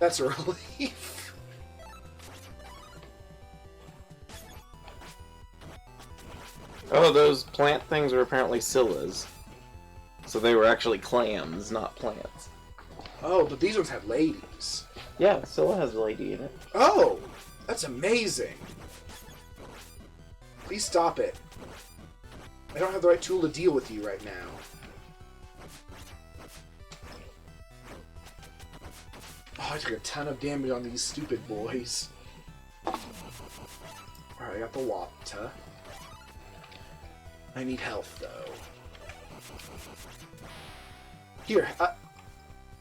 That's a relief. Oh, those plant things were apparently Scyllas. So they were actually clams, not plants. Oh, but these ones have ladies. Yeah, Scylla has a lady in it. Oh, that's amazing. Please stop it. I don't have the right tool to deal with you right now. Oh, I took a ton of damage on these stupid boys. Alright, I got the water. I need health, though. Here,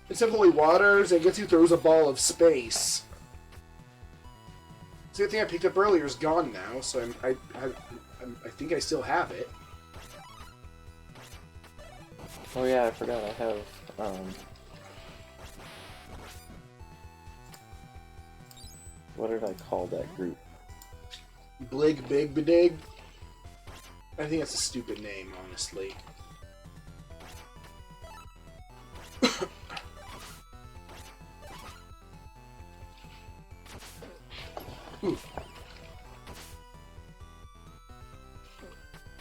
instead of holy waters, I guess he throws a ball of space. So the thing I picked up earlier is gone now, so I think I still have it. Oh yeah, I forgot I have, what did I call that group? Blig Big Bidig? I think that's a stupid name, honestly.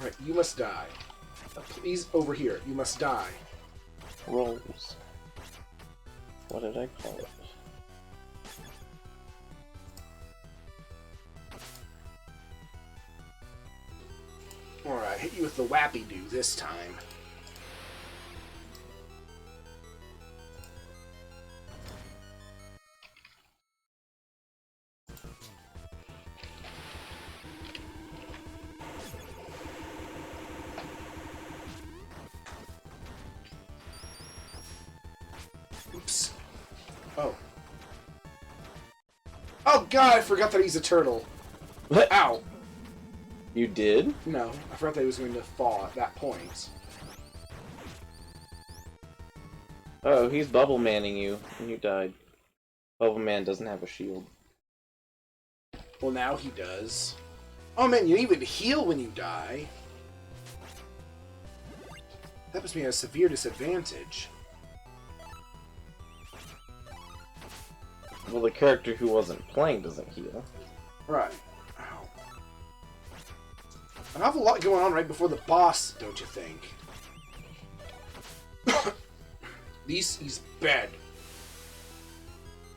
Right, you must die. Please, over here. You must die. Rolls. What did I call it? Alright, hit you with the Wappy-Doo this time. Oops. Oh. Oh god, I forgot that he's a turtle. What? Ow. You did? No, I forgot that he was going to fall at that point. Oh, he's bubble manning you, and you died. Bubble Man doesn't have a shield. Well, now he does. Oh man, you didn't even heal when you die. That puts me at a severe disadvantage. Well, the character who wasn't playing doesn't heal. Right. Ow. An awful lot going on right before the boss, don't you think? He's bad.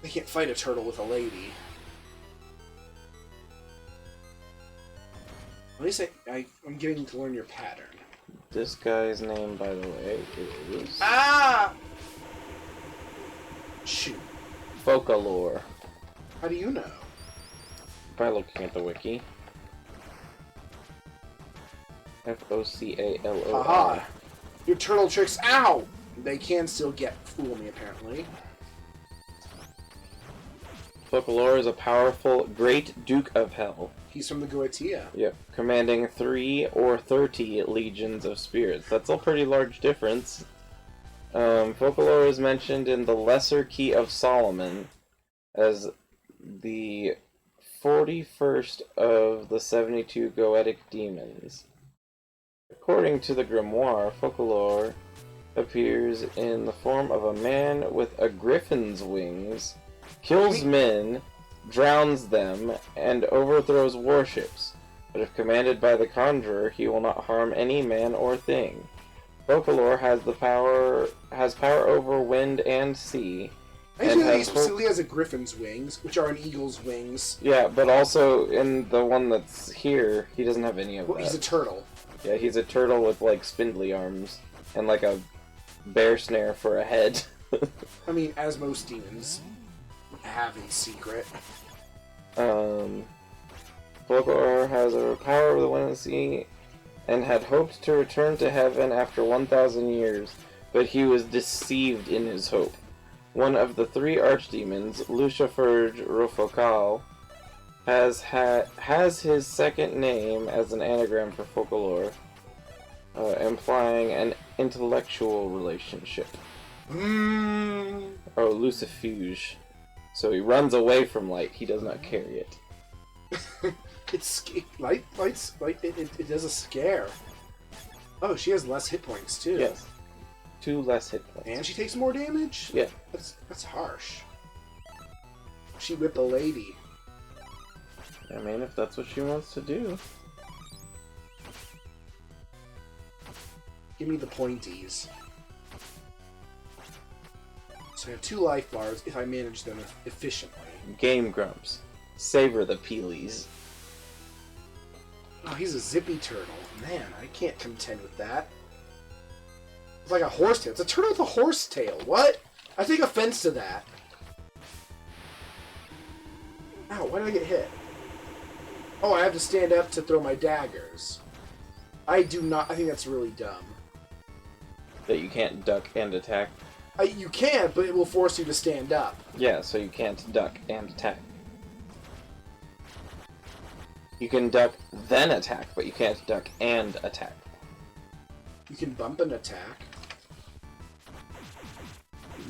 They can't fight a turtle with a lady. At least I'm getting to learn your pattern. This guy's name, by the way, is... Ah! Shoot. Focalore. How do you know? By looking at the wiki. Focalor. Haha! Your turtle tricks, ow! They can still fool me, apparently. Focalor is a powerful Great Duke of Hell. He's from the Goetia. Yep, commanding 3 or 30 legions of spirits. That's a pretty large difference. Focalor is mentioned in the Lesser Key of Solomon as the 41st of the 72 Goetic demons. According to the grimoire, Focalor appears in the form of a man with a griffin's wings, kills men, drowns them, and overthrows warships. But if commanded by the conjurer, he will not harm any man or thing. Focalor has power over wind and sea. I think he specifically has a griffin's wings, which are an eagle's wings. Yeah, but also in the one that's here, he doesn't have any of that. Well, he's a turtle. Yeah, he's a turtle with like spindly arms and like a bear snare for a head. I mean, as most demons have in secret. Focalor has a power over the wind and sea, and had hoped to return to heaven after 1,000 years, but he was deceived in his hope. One of the 3 archdemons, Luciferge Rofocal, has his second name as an anagram for Focalor, implying an intellectual relationship. Oh, Lucifuge. So he runs away from light, he does not carry it. It does a scare. Oh, she has less hit points too. Yes. 2 less hit points. And she takes more damage? Yeah. That's harsh. She whip a lady. I mean, if that's what she wants to do. Give me the pointies. So I have 2 life bars if I manage them efficiently. Game Grumps. Savor the peelies. Oh, he's a zippy turtle. Man, I can't contend with that. It's like a horsetail. It's a turtle with a horsetail. What? I take offense to that. Ow, why did I get hit? Oh, I have to stand up to throw my daggers. I do not... I think that's really dumb. That you can't duck and attack? You can, but it will force you to stand up. Yeah, so you can't duck and attack. You can duck, then attack, but you can't duck and attack. You can bump and attack.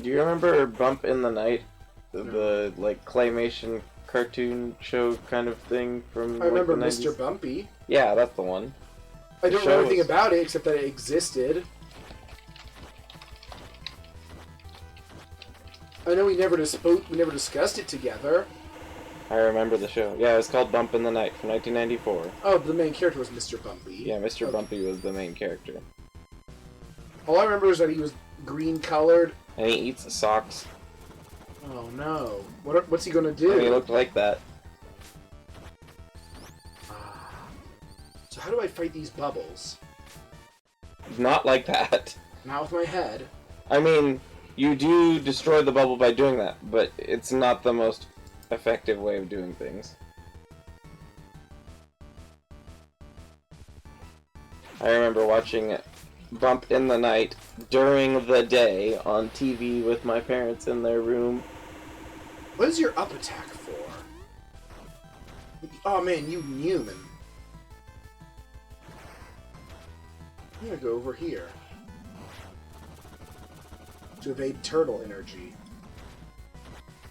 Do you remember Bump in the Night? No. The, like, claymation cartoon show kind of thing from, I remember like, the 90s? Mr. Bumpy. Yeah, that's the one. I don't know anything about it except that it existed. I know we never discussed it together. I remember the show. Yeah, it was called Bump in the Night from 1994. Oh, the main character was Mr. Bumpy. Yeah, Mr. Okay. Bumpy was the main character. All I remember is that he was green-colored. And he eats socks. Oh no. What's he gonna do? And he looked like that. So how do I fight these bubbles? Not like that. Not with my head. I mean, you do destroy the bubble by doing that, but it's not the most effective way of doing things. I remember watching Bump in the Night during the day on TV with my parents in their room. What is your up attack for? Oh man, you Newman. I'm gonna go over here. To evade turtle energy.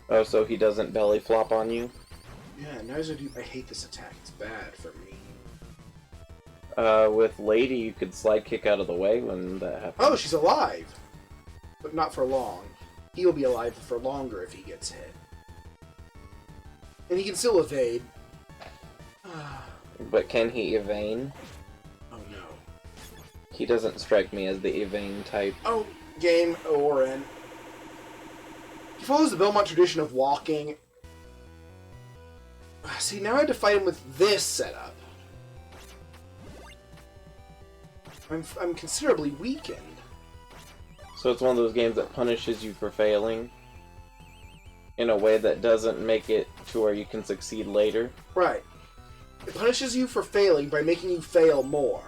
Oh, so he doesn't belly flop on you? Yeah, now I hate this attack. It's bad for me. With Lady, you could slide kick out of the way when that happens. Oh, she's alive! But not for long. He'll be alive for longer if he gets hit. And he can still evade. But can he evade? Oh no. He doesn't strike me as the evade type. Oh, game over. He follows the Belmont tradition of walking. See, now I have to fight him with this setup. I'm considerably weakened. So it's one of those games that punishes you for failing in a way that doesn't make it to where you can succeed later. Right. It punishes you for failing by making you fail more.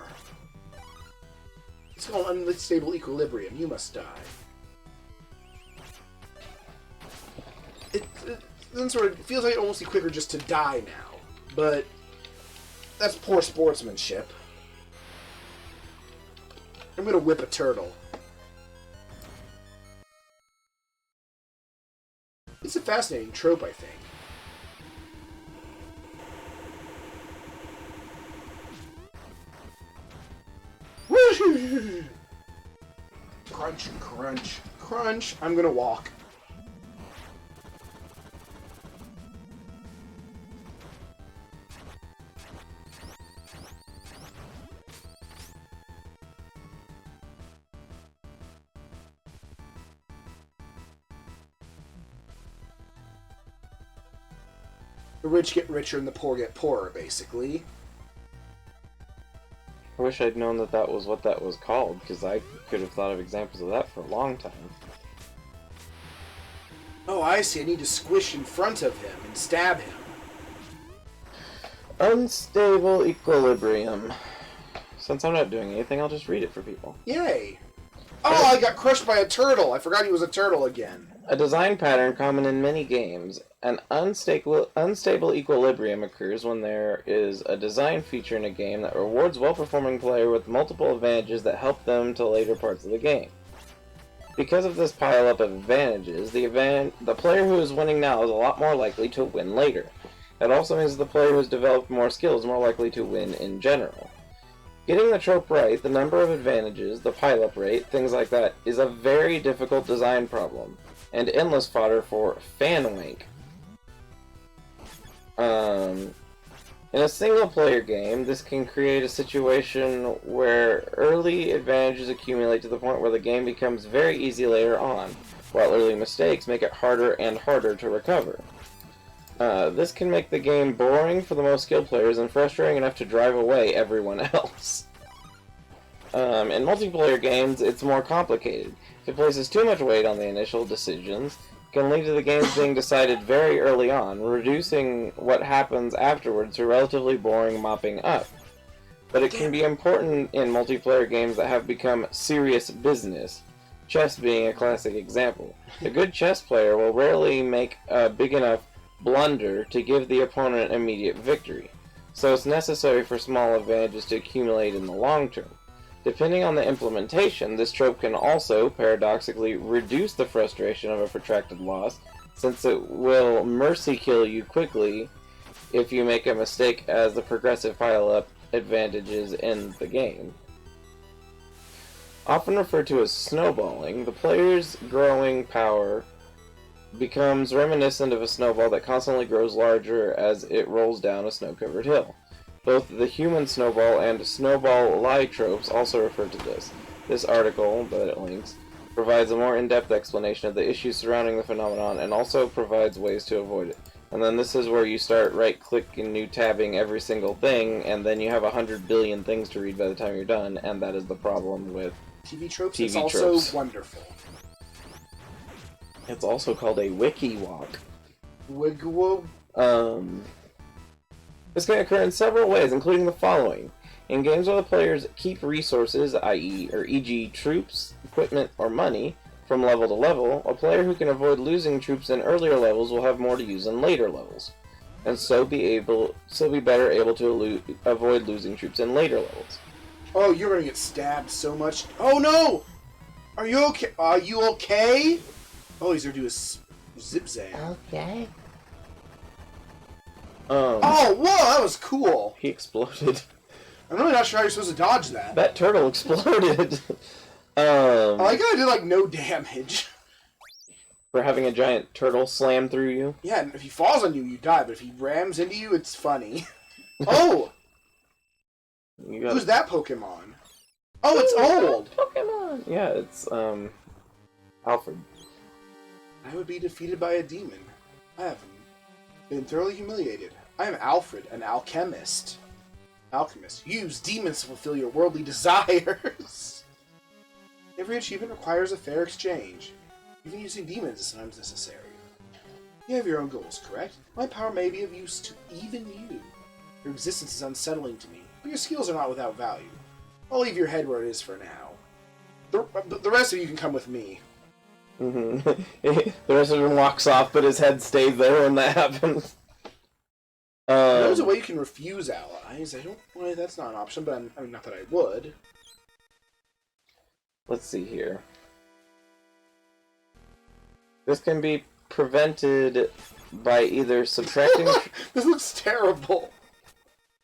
It's called unstable equilibrium. You must die. It feels like it almost be quicker just to die now, but that's poor sportsmanship. I'm gonna whip a turtle. It's a fascinating trope, I think. Crunch, crunch, crunch. I'm gonna walk. The rich get richer and the poor get poorer, basically. I wish I'd known that that was what that was called, because I could have thought of examples of that for a long time. Oh, I see. I need to squish in front of him and stab him. Unstable equilibrium. Since I'm not doing anything, I'll just read it for people. Yay! Oh, I got crushed by a turtle! I forgot he was a turtle again. A design pattern common in many games. An unstable equilibrium occurs when there is a design feature in a game that rewards well-performing player with multiple advantages that help them to later parts of the game. Because of this pile-up of advantages, the player who is winning now is a lot more likely to win later. That also means the player who has developed more skill is more likely to win in general. Getting the trope right, the number of advantages, the pile-up rate, things like that, is a very difficult design problem, and endless fodder for fan wank. In a single-player game, this can create a situation where early advantages accumulate to the point where the game becomes very easy later on, while early mistakes make it harder and harder to recover. This can make the game boring for the most skilled players and frustrating enough to drive away everyone else. In multiplayer games, it's more complicated. If it places too much weight on the initial decisions, it can lead to the games being decided very early on, reducing what happens afterwards to relatively boring mopping up. But it can be important in multiplayer games that have become serious business, chess being a classic example. A good chess player will rarely make a big enough blunder to give the opponent immediate victory, so it's necessary for small advantages to accumulate in the long term. Depending on the implementation, this trope can also, paradoxically, reduce the frustration of a protracted loss, since it will mercy kill you quickly if you make a mistake as the progressive pile-up advantages in the game. Often referred to as snowballing, the player's growing power becomes reminiscent of a snowball that constantly grows larger as it rolls down a snow-covered hill. Both the human snowball and snowball lie tropes also refer to this. This article, that it links, provides a more in-depth explanation of the issues surrounding the phenomenon and also provides ways to avoid it. And then this is where you start right-clicking, new tabbing every single thing, and then you have 100 billion things to read by the time you're done, and that is the problem with TV tropes. TV It's also tropes. wonderful. It's also called a wiki walk. Wigwoo. This can occur in several ways, including the following. In games where the players keep resources, i.e. or e.g. troops, equipment, or money, from level to level, a player who can avoid losing troops in earlier levels will have more to use in later levels, and so be better able to avoid losing troops in later levels. Oh, you're gonna get stabbed so much. Oh no! Are you okay? Are you okay? Oh, he's gonna do a zip-zag. Okay. Oh, whoa, that was cool. He exploded. I'm really not sure how you're supposed to dodge that. That turtle exploded. I like how I did, like, no damage. For having a giant turtle slam through you? Yeah, and if he falls on you, you die, but if he rams into you, it's funny. Oh! Who's that Pokemon? Oh, it's old! Pokemon! Yeah, it's, Alfred. I would be defeated by a demon. I have been thoroughly humiliated. I am Alfred, an alchemist. Alchemist. Use demons to fulfill your worldly desires. Every achievement requires a fair exchange. Even using demons is sometimes necessary. You have your own goals, correct? My power may be of use to even you. Your existence is unsettling to me, but your skills are not without value. I'll leave your head where it is for now. The rest of you can come with me. Mm-hmm. The rest of him walks off, but his head stays there when that happens. There's a way you can refuse allies. Well, that's not an option, but I mean, not that I would. Let's see here. This can be prevented by either subtracting... This looks terrible.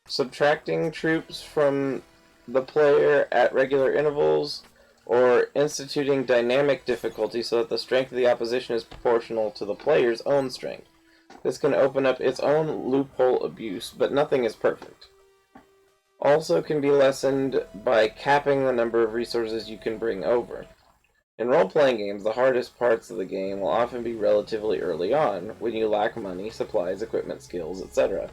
Subtracting troops from the player at regular intervals, or instituting dynamic difficulty so that the strength of the opposition is proportional to the player's own strength. This can open up its own loophole abuse, but nothing is perfect. Also can be lessened by capping the number of resources you can bring over. In role-playing games, the hardest parts of the game will often be relatively early on, when you lack money, supplies, equipment, skills, etc.,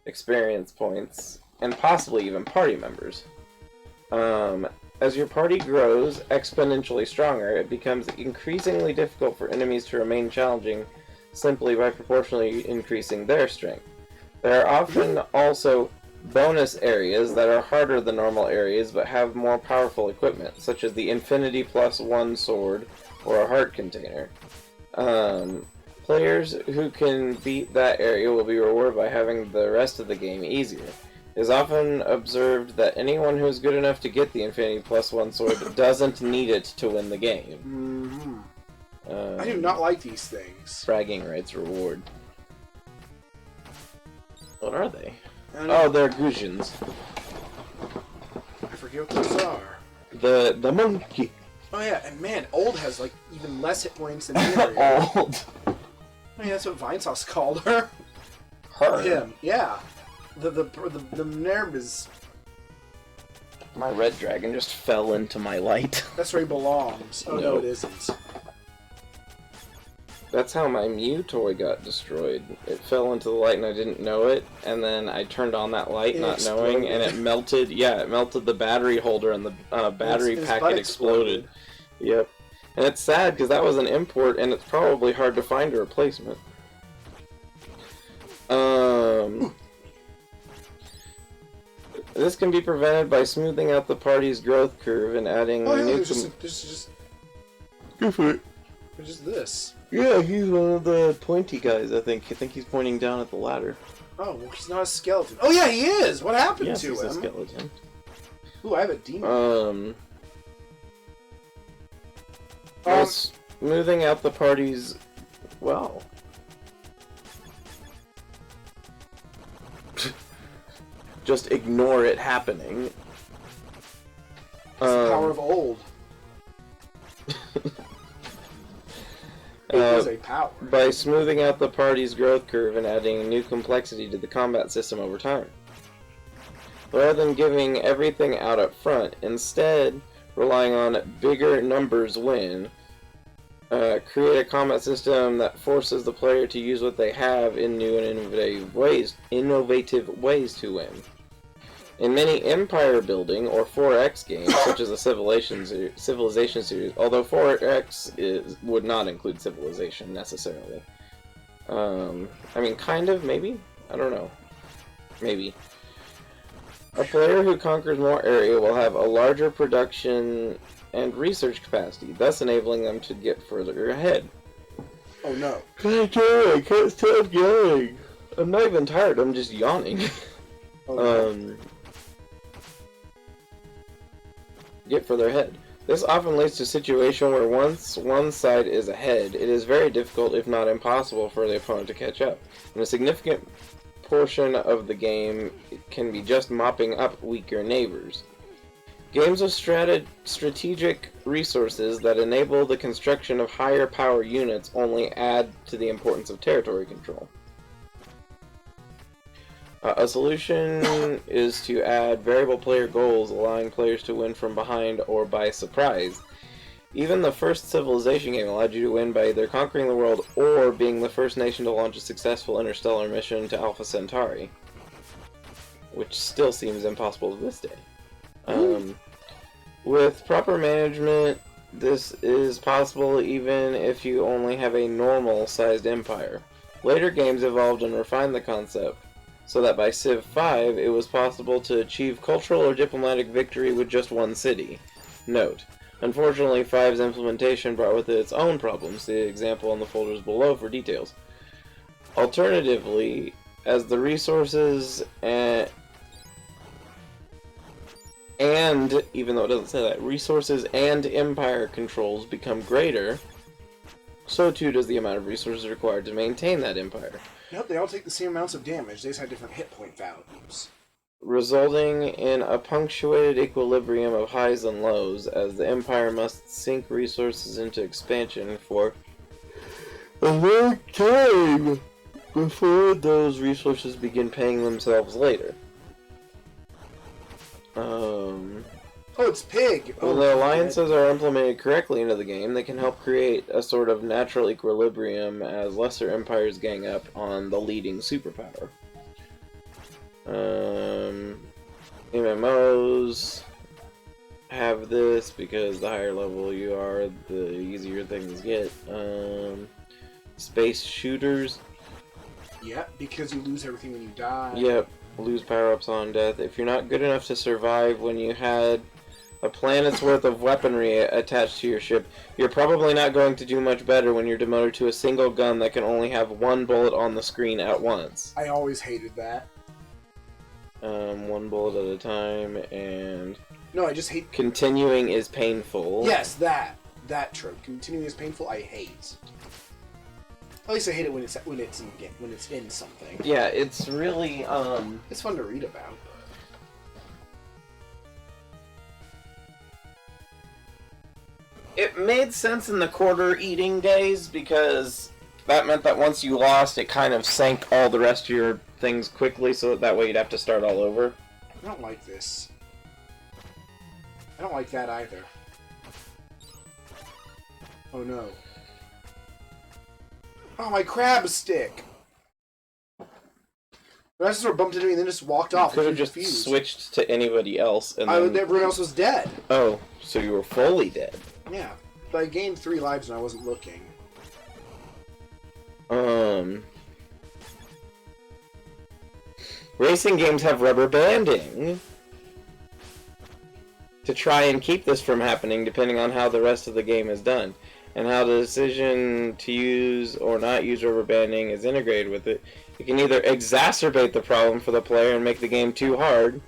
experience points, and possibly even party members. As your party grows exponentially stronger, it becomes increasingly difficult for enemies to remain challenging simply by proportionally increasing their strength. There are often also bonus areas that are harder than normal areas but have more powerful equipment, such as the Infinity +1 sword or a heart container. Players who can beat that area will be rewarded by having the rest of the game easier. It is often observed that anyone who is good enough to get the Infinity +1 sword doesn't need it to win the game. I do not like these things. Bragging rights reward. What are they? Oh, they're Gusians. I forget what those are. The monkey. Oh yeah, and man, Old has like even less hit points than Miriam. Old. I mean, that's what Vinesauce called her. Her. Him, yeah. The nerve is... My red dragon just fell into my light. That's where he belongs. Oh, no, it isn't. That's how my Mew toy got destroyed. It fell into the light and I didn't know it, and then I turned on that light not knowing, and it melted. Yeah, it melted the battery holder, and the battery packet exploded. Yep. And it's sad because that was an import, and it's probably hard to find a replacement. This can be prevented by smoothing out the party's growth curve and adding new... just... Go for it. Just this. Yeah, he's one of the pointy guys, I think. I think he's pointing down at the ladder. Oh, well, he's not a skeleton. Oh, yeah, he is! What happened to him? He's a skeleton. Ooh, I have a demon. Smoothing out the party's... Well... Just ignore it happening. It's the power of old. It is a power. By smoothing out the party's growth curve and adding new complexity to the combat system over time. Rather than giving everything out up front, instead relying on bigger numbers win. Create a combat system that forces the player to use what they have in new and innovative ways to win. In many empire building or 4X games, such as the Civilization series, although 4X would not include Civilization necessarily. I mean, kind of, maybe? I don't know. Maybe. A player who conquers more area will have a larger production and research capacity, thus enabling them to get further ahead. Oh no. I can't stop yawning. I'm not even tired, I'm just yawning. Oh, no. Get further ahead. This often leads to a situation where once one side is ahead, it is very difficult, if not impossible, for the opponent to catch up. And a significant portion of the game can be just mopping up weaker neighbors. Games with strategic resources that enable the construction of higher power units only add to the importance of territory control. A solution is to add variable player goals, allowing players to win from behind or by surprise. Even the first Civilization game allowed you to win by either conquering the world or being the first nation to launch a successful interstellar mission to Alpha Centauri, which still seems impossible to this day. With proper management, this is possible even if you only have a normal-sized empire. Later games evolved and refined the concept, so that by Civ 5 it was possible to achieve cultural or diplomatic victory with just one city. Note: unfortunately, 5's implementation brought with it its own problems. See example in the folders below for details. Alternatively, as the resources and even though it doesn't say that, resources and empire controls become greater, so too does the amount of resources required to maintain that empire. Nope, they all take the same amounts of damage, they just have different hit point values. Resulting in a punctuated equilibrium of highs and lows, as the empire must sink resources into expansion for a long time before those resources begin paying themselves later. Oh, it's Pig! When the alliances are implemented correctly into the game, they can help create a sort of natural equilibrium as lesser empires gang up on the leading superpower. MMOs have this because the higher level you are, the easier things get. Space shooters. Yep, because you lose everything when you die. Yep, lose power-ups on death. If you're not good enough to survive when you had a planet's worth of weaponry attached to your ship, you're probably not going to do much better when you're demoted to a single gun that can only have one bullet on the screen at once. I always hated that. One bullet at a time, and... No, I just hate... Continuing is painful. Yes, that trope. Continuing is painful, I hate. At least I hate it when it's in something. Yeah, it's really, It's fun to read about. It made sense in the quarter eating days because that meant that once you lost, it kind of sank all the rest of your things quickly, so that way you'd have to start all over. I don't like this. I don't like that either. Oh no. Oh, my crab stick! I just sort of bumped into me and then just walked off. Could have just switched to anybody else, and then... everyone else was dead. Oh, so you were fully dead. Yeah, but I gained 3 lives and I wasn't looking. Racing games have rubber banding to try and keep this from happening, depending on how the rest of the game is done, and how the decision to use or not use rubber banding is integrated with it. It can either exacerbate the problem for the player and make the game too hard,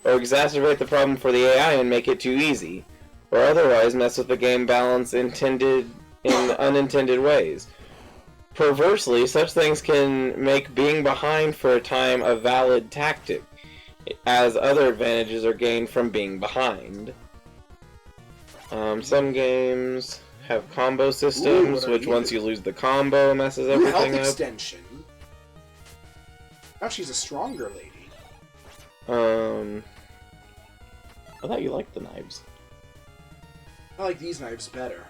or exacerbate the problem for the AI and make it too easy, or otherwise mess with the game balance intended in unintended ways. Perversely, such things can make being behind for a time a valid tactic, as other advantages are gained from being behind. Some games have combo systems, which once you lose the combo messes everything health up. Extension. Now she's a stronger lady. I thought you liked the knives. I like these knives better.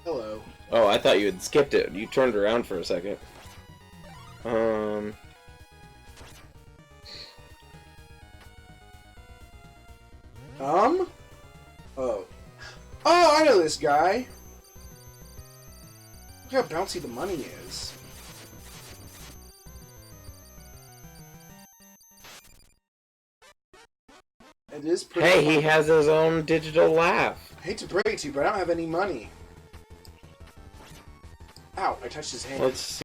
Hello. Oh, I thought you had skipped it. You turned around for a second. Oh. Oh, I know this guy. Look how bouncy the money is. It is pretty Hey, he has his own digital laugh. I hate to break it to you, but I don't have any money. Ow, I touched his hand. Let's